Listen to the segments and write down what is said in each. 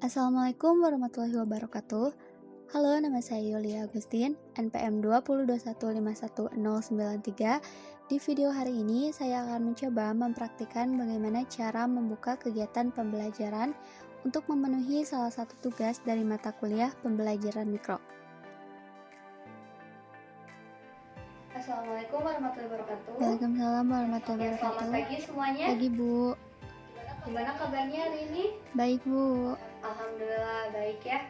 Assalamualaikum warahmatullahi wabarakatuh. Halo, nama saya Yulia Agustin, NPM 2021511093. Di video hari ini, saya akan mencoba mempraktikkan bagaimana cara membuka kegiatan pembelajaran untuk memenuhi salah satu tugas dari mata kuliah pembelajaran mikro. Assalamualaikum warahmatullahi wabarakatuh. Waalaikumsalam warahmatullahi Ya, selamat wabarakatuh. pagi semuanya. Pagi, Bu. Gimana kabarnya hari ini? Baik, Bu. Alhamdulillah baik ya.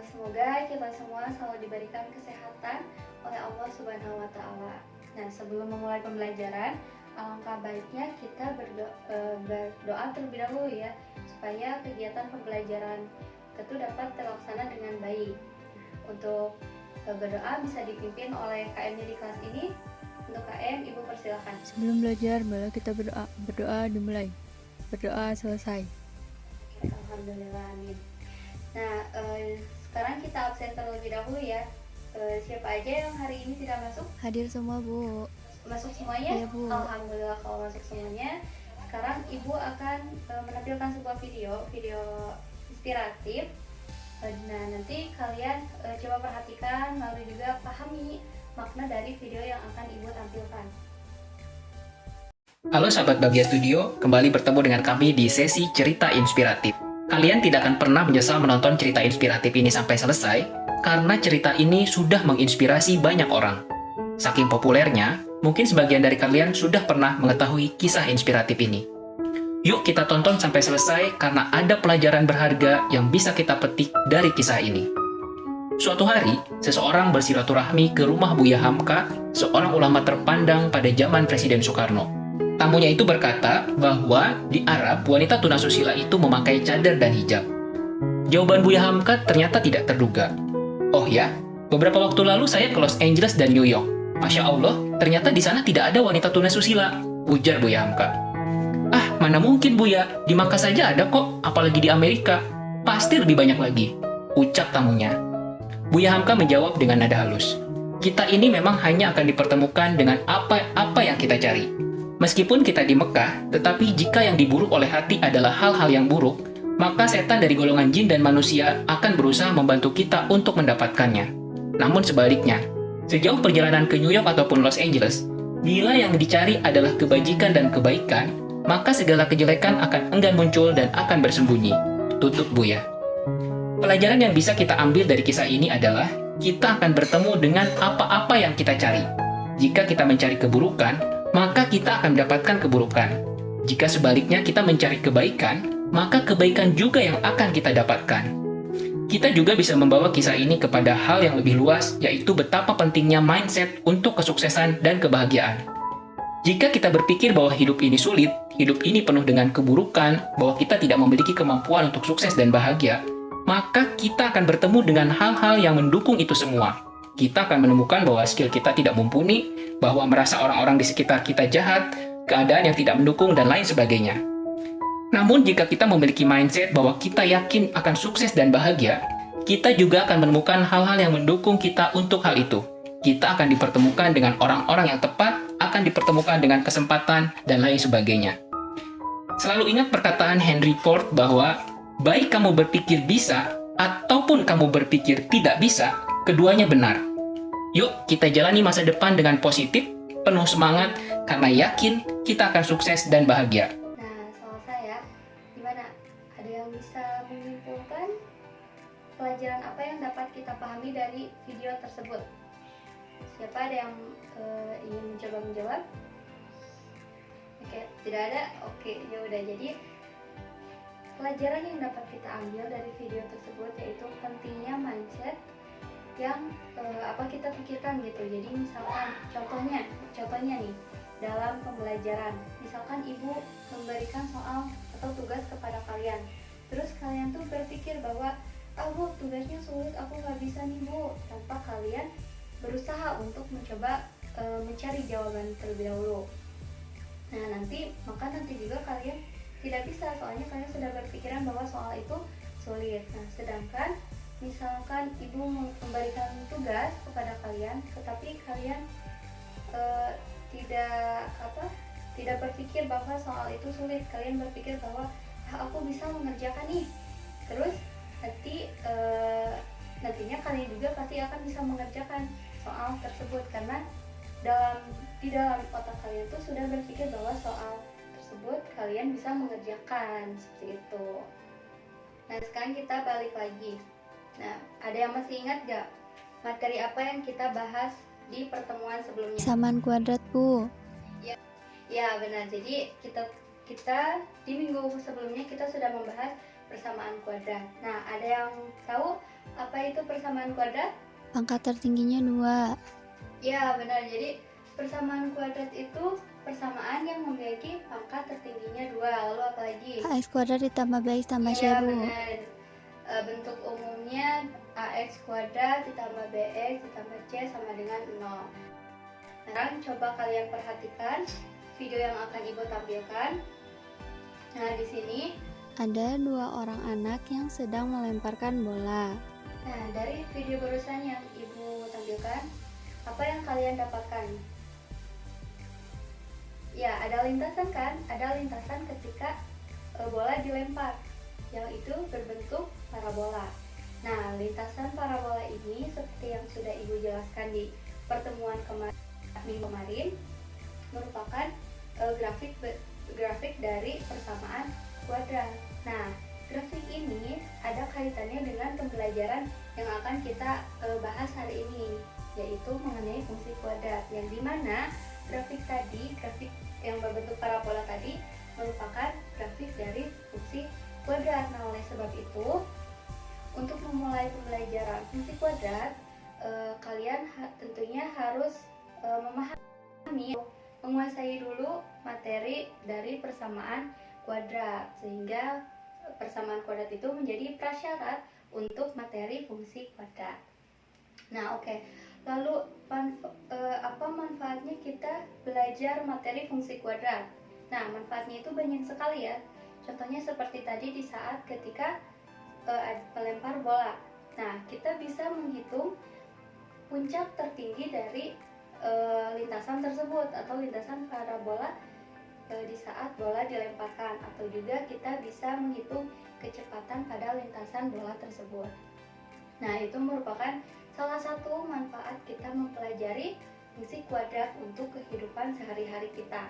Semoga kita semua selalu diberikan kesehatan oleh Allah Subhanahu wa taala. Nah, sebelum memulai pembelajaran, alangkah baiknya kita berdoa terlebih dahulu ya, supaya kegiatan pembelajaran itu dapat terlaksana dengan baik. Untuk berdoa bisa dipimpin oleh KM-nya di kelas ini. Untuk KM, Ibu persilakan. Sebelum belajar, boleh kita berdoa. Berdoa dimulai. Berdoa selesai. Alhamdulillah, amin. Nah, sekarang kita absen terlebih dahulu ya. Siapa aja yang hari ini tidak masuk? Hadir semua, Bu. Masuk semuanya? Iya, Bu. Alhamdulillah kalau masuk semuanya. Sekarang Ibu akan menampilkan sebuah video inspiratif. Nah, nanti kalian coba perhatikan lalu juga pahami makna dari video yang akan Ibu tampilkan. Halo sahabat Bagia Studio, kembali bertemu dengan kami di sesi cerita inspiratif. Kalian tidak akan pernah menyesal menonton cerita inspiratif ini sampai selesai, karena cerita ini sudah menginspirasi banyak orang. Saking populernya, mungkin sebagian dari kalian sudah pernah mengetahui kisah inspiratif ini. Yuk kita tonton sampai selesai karena ada pelajaran berharga yang bisa kita petik dari kisah ini. Suatu hari, seseorang bersilaturahmi ke rumah Buya Hamka, seorang ulama terpandang pada zaman Presiden Soekarno. Tamunya itu berkata bahwa di Arab, wanita tunasusila itu memakai cadar dan hijab. Jawaban Buya Hamka ternyata tidak terduga. Oh ya, beberapa waktu lalu saya ke Los Angeles dan New York. Masya Allah, ternyata di sana tidak ada wanita tunasusila, ujar Buya Hamka. Ah, mana mungkin Buya, di Makkah saja ada kok, apalagi di Amerika. Pasti lebih banyak lagi, ucap tamunya. Buya Hamka menjawab dengan nada halus. Kita ini memang hanya akan dipertemukan dengan apa yang kita cari. Meskipun kita di Mekah, tetapi jika yang diburu oleh hati adalah hal-hal yang buruk, maka setan dari golongan jin dan manusia akan berusaha membantu kita untuk mendapatkannya. Namun sebaliknya, sejauh perjalanan ke New York ataupun Los Angeles, bila yang dicari adalah kebajikan dan kebaikan, maka segala kejelekan akan enggan muncul dan akan bersembunyi. Tutup Buya. Pelajaran yang bisa kita ambil dari kisah ini adalah kita akan bertemu dengan apa-apa yang kita cari. Jika kita mencari keburukan, maka kita akan mendapatkan keburukan. Jika sebaliknya kita mencari kebaikan, maka kebaikan juga yang akan kita dapatkan. Kita juga bisa membawa kisah ini kepada hal yang lebih luas, yaitu betapa pentingnya mindset untuk kesuksesan dan kebahagiaan. Jika kita berpikir bahwa hidup ini sulit, hidup ini penuh dengan keburukan, bahwa kita tidak memiliki kemampuan untuk sukses dan bahagia, maka kita akan bertemu dengan hal-hal yang mendukung itu semua. Kita akan menemukan bahwa skill kita tidak mumpuni, bahwa merasa orang-orang di sekitar kita jahat, keadaan yang tidak mendukung, dan lain sebagainya. Namun jika kita memiliki mindset bahwa kita yakin akan sukses dan bahagia, kita juga akan menemukan hal-hal yang mendukung kita untuk hal itu. Kita akan dipertemukan dengan orang-orang yang tepat, akan dipertemukan dengan kesempatan, dan lain sebagainya. Selalu ingat perkataan Henry Ford bahwa baik kamu berpikir bisa, ataupun kamu berpikir tidak bisa, keduanya benar. Yuk kita jalani masa depan dengan positif, penuh semangat, karena yakin kita akan sukses dan bahagia. Nah, selesai ya. Gimana? Ada yang bisa menyimpulkan pelajaran apa yang dapat kita pahami dari video tersebut? Siapa ada yang ingin mencoba menjawab? Oke, tidak ada? Oke, ya udah. Jadi pelajaran yang dapat kita ambil dari video tersebut yaitu pentingnya mindset yang kita pikirkan gitu. Jadi misalkan contohnya nih dalam pembelajaran, misalkan ibu memberikan soal atau tugas kepada kalian, terus kalian tuh berpikir bahwa bu, tugasnya sulit, aku nggak bisa nih bu, tanpa kalian berusaha untuk mencoba mencari jawaban terlebih dahulu. Nah nanti juga kalian tidak bisa, soalnya kalian sudah berpikiran bahwa soal itu sulit. Nah sedangkan misalkan ibu memberikan tugas kepada kalian, tetapi kalian tidak berpikir bahwa soal itu sulit. Kalian berpikir bahwa aku bisa mengerjakan nih. Terus mengerjakan soal tersebut, karena di dalam otak kalian tuh sudah berpikir bahwa soal tersebut kalian bisa mengerjakan seperti itu. Nah, sekarang kita balik lagi. Nah, ada yang masih ingat gak materi apa yang kita bahas di pertemuan sebelumnya? Persamaan kuadrat, Bu. Ya, benar. Jadi kita di minggu sebelumnya kita sudah membahas persamaan kuadrat. Nah, ada yang tahu apa itu persamaan kuadrat? Pangkat tertingginya 2. Ya, benar. Jadi persamaan kuadrat itu persamaan yang memiliki pangkat tertingginya 2. Lalu apa lagi? AX kuadrat ditambah BX tambah C, Iya, Bu. benar. Bentuk umumnya AX kuadrat ditambah BX ditambah C sama dengan 0. Sekarang coba kalian perhatikan video yang akan Ibu tampilkan. Nah, di sini Ada 2 orang anak yang sedang melemparkan bola. Nah, dari video barusan yang Ibu tampilkan, apa yang kalian dapatkan? Ya, ada lintasan kan? Ada lintasan ketika bola dilempar, yang itu berbentuk parabola. Nah, lintasan parabola ini seperti yang sudah Ibu jelaskan di pertemuan minggu kemarin, merupakan grafik dari persamaan kuadrat. Nah, grafik ini ada kaitannya dengan pembelajaran yang akan kita bahas hari ini, yaitu mengenai fungsi kuadrat, yang dimana grafik yang berbentuk parabola tadi merupakan grafik dari fungsi kuadrat. Nah, oleh sebab itu, untuk memulai pembelajaran fungsi kuadrat, kalian tentunya harus memahami, menguasai dulu materi dari persamaan kuadrat, sehingga persamaan kuadrat itu menjadi prasyarat untuk materi fungsi kuadrat. Nah, oke. Lalu apa manfaatnya kita belajar materi fungsi kuadrat? Nah, manfaatnya itu banyak sekali ya. Contohnya seperti tadi di saat ketika melempar bola. Nah, kita bisa menghitung puncak tertinggi dari lintasan tersebut atau lintasan parabola di saat bola dilemparkan, atau juga kita bisa menghitung kecepatan pada lintasan bola tersebut. Nah, itu merupakan salah satu manfaat kita mempelajari fungsi kuadrat untuk kehidupan sehari-hari kita.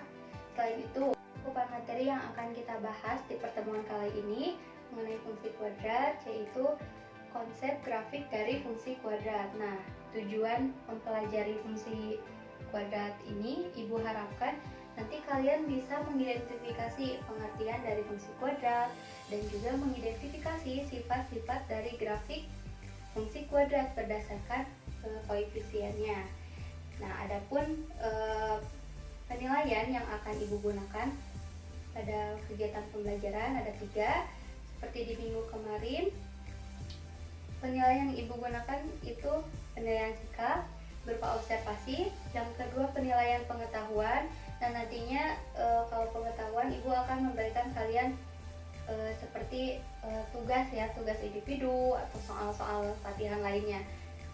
Selain itu, cakupan materi yang akan kita bahas di pertemuan kali ini mengenai fungsi kuadrat, yaitu konsep grafik dari fungsi kuadrat. Nah, tujuan mempelajari fungsi kuadrat ini, Ibu harapkan nanti kalian bisa mengidentifikasi pengertian dari fungsi kuadrat dan juga mengidentifikasi sifat-sifat dari grafik fungsi kuadrat berdasarkan koefisiennya. Nah, adapun penilaian yang akan Ibu gunakan pada kegiatan pembelajaran ada 3. Seperti di minggu kemarin, penilaian yang Ibu gunakan itu penilaian sikap berupa observasi. Yang kedua, penilaian pengetahuan. Dan nantinya kalau pengetahuan, Ibu akan memberikan kalian seperti tugas individu atau soal-soal latihan lainnya.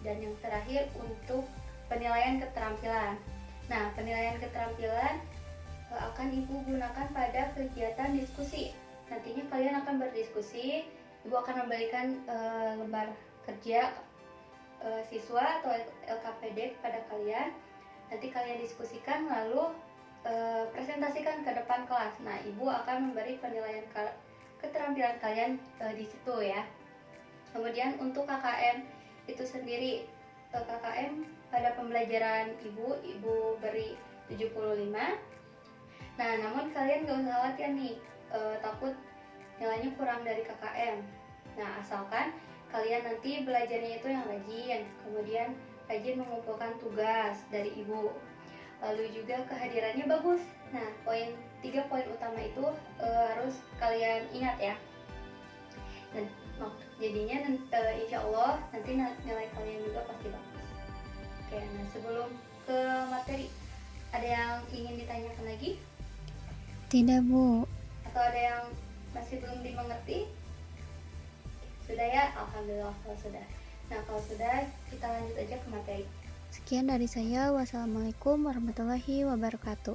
Dan yang terakhir untuk penilaian keterampilan. Nah, penilaian keterampilan akan Ibu gunakan pada kegiatan diskusi. Nantinya kalian akan berdiskusi, Ibu akan memberikan lembar kerja siswa atau LKPD kepada kalian. Nanti kalian diskusikan lalu presentasikan ke depan kelas. Nah, Ibu akan memberi penilaian keterampilan kalian di situ ya. Kemudian untuk KKM itu sendiri, KKM pada pembelajaran Ibu beri 75. Nah, namun kalian gak usah khawatir nih, takut nilainya kurang dari KKM. Nah, asalkan kalian nanti belajarnya itu yang rajin, kemudian rajin mengumpulkan tugas dari Ibu, lalu juga kehadirannya bagus. Nah, 3 poin utama itu harus kalian ingat ya. Dan jadinya insya Allah nanti nilai kalian juga pasti bagus. Oke, nah sebelum ke materi, ada yang ingin ditanyakan lagi? Tidak, Bu. Atau ada yang masih belum dimengerti? Sudah ya? Alhamdulillah kalau sudah. Nah, kalau sudah, kita lanjut aja ke materi. Sekian dari saya. Wassalamualaikum warahmatullahi wabarakatuh.